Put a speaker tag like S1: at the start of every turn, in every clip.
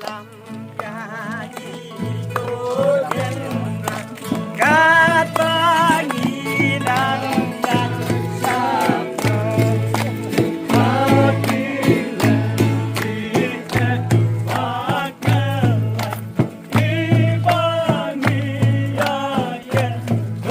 S1: Hãy subscribe cho kênh Ghiền Mì Gõ để không bỏ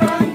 S1: lỡ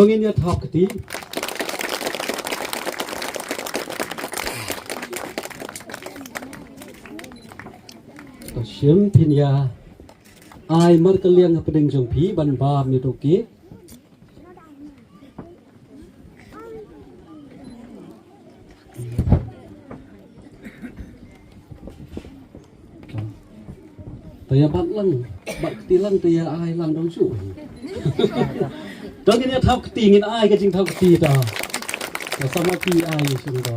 S1: ตัวนี้เนี่ยทับกะทิตัวเชื่อมพิญญาไอมันก็เลี้ยงประเด็นจงผีบันบามีตัวเกี้ตัวยาบัดลังบัดตีลังตัวยาไอลังดองชูตอนนี้ทับตีเงินไอก็จริงทับตีต่อแต่สมาธิไอซึ่งต่อ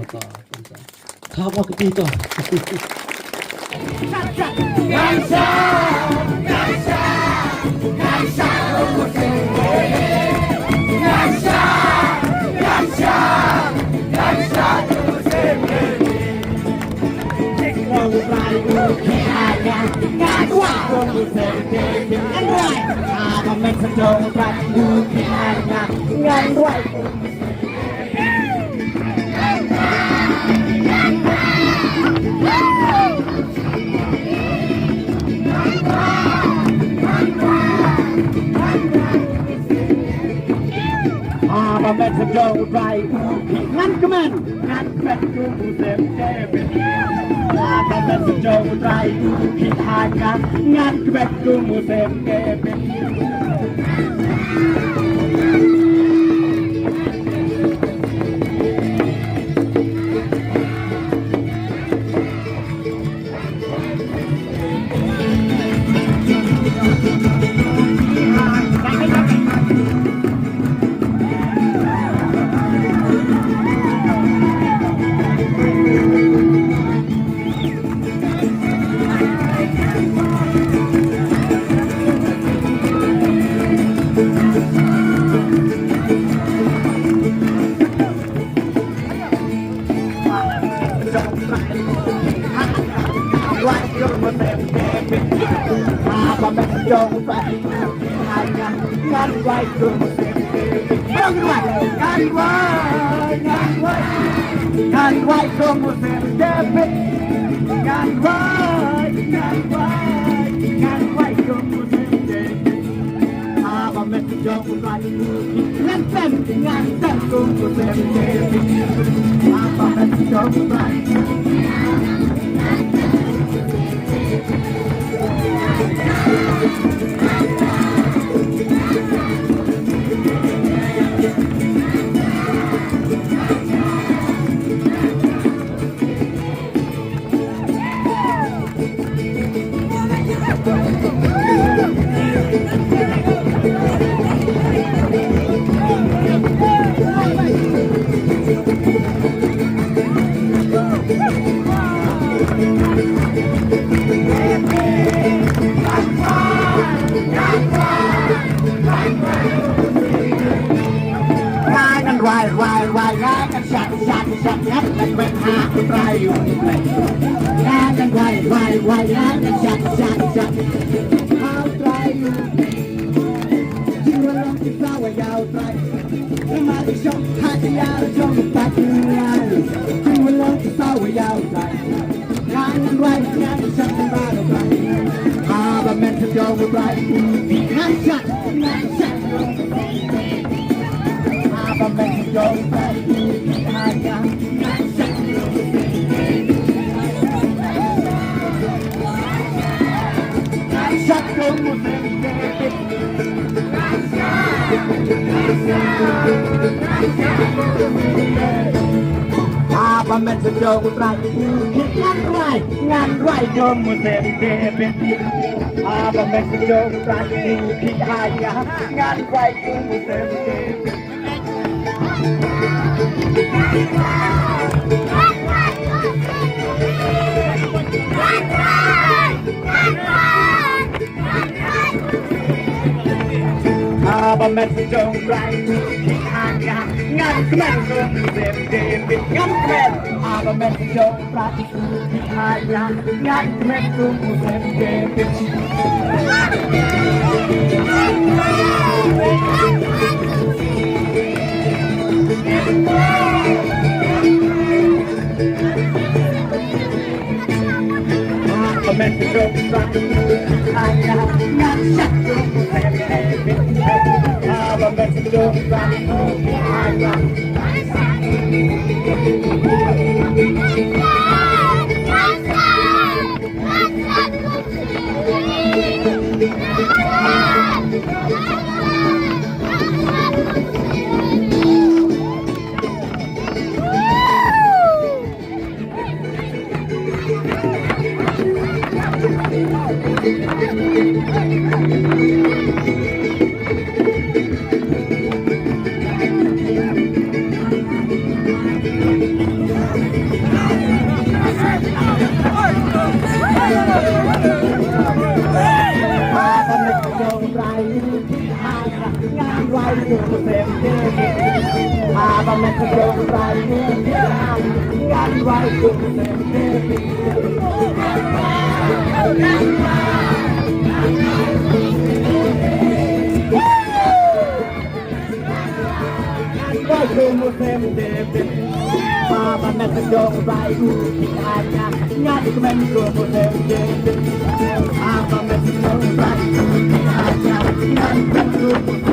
S1: ทับตีต่อ
S2: มาเป็นสจงไรงั้นก็มันงั้นเป็นกูเต็มเต็มมาเป็นสจงไรผิดทางกันงั้นก็เป็นกูเต็มเต็มจงไปหางานงานไว้จงเสร็จงานไว้งานไว้งานไว้งานไว้จงเสร็จเด็ดงานไว้งานไว้งานไว้จงเสร็จเด็ดอาบะเม็ดจงไว้งานเต็มจงเสร็จเด็ดอาบะเม็ดจงไว้วายงานกันชัดงัดกันเป็นหาใครอยู่งานกันวายงานกันชัดหาใครอยู่ที่ว่าลองที่ฟ้าว่ายาวไกลมาที่ชมหาที่ยาวชมตัดงานที่ว่าลองที่ฟ้าว่ายาวไกลงานกันวายงานกันชัดบ้าเราไกลอาบะเม็ดจะยาวไกลงานชัดอาบะเม็ดจะยาวไกลอาบะเม็ดจะโจมไรงานไรโจมมุเซมเดบิอาบะเม็ดจะโจมไรพี่หายงานไรโจมมุเซมเดบิอาบะเม็ดจะโจมไรพี่หายงานแม่โจมมุเซมเดบิงานแม่อาบะเม็ดจะโจมไรพี่หายงานแม่โจมมุเซมเดบิอาบะเม็ดจะ dong hanya nyasak dong abang dong hanya abang nak jauh berani ngan wajib abang nak jauh berani hanya ngan kemen go musem abang nak jauh berani hanya ngan kemen go musem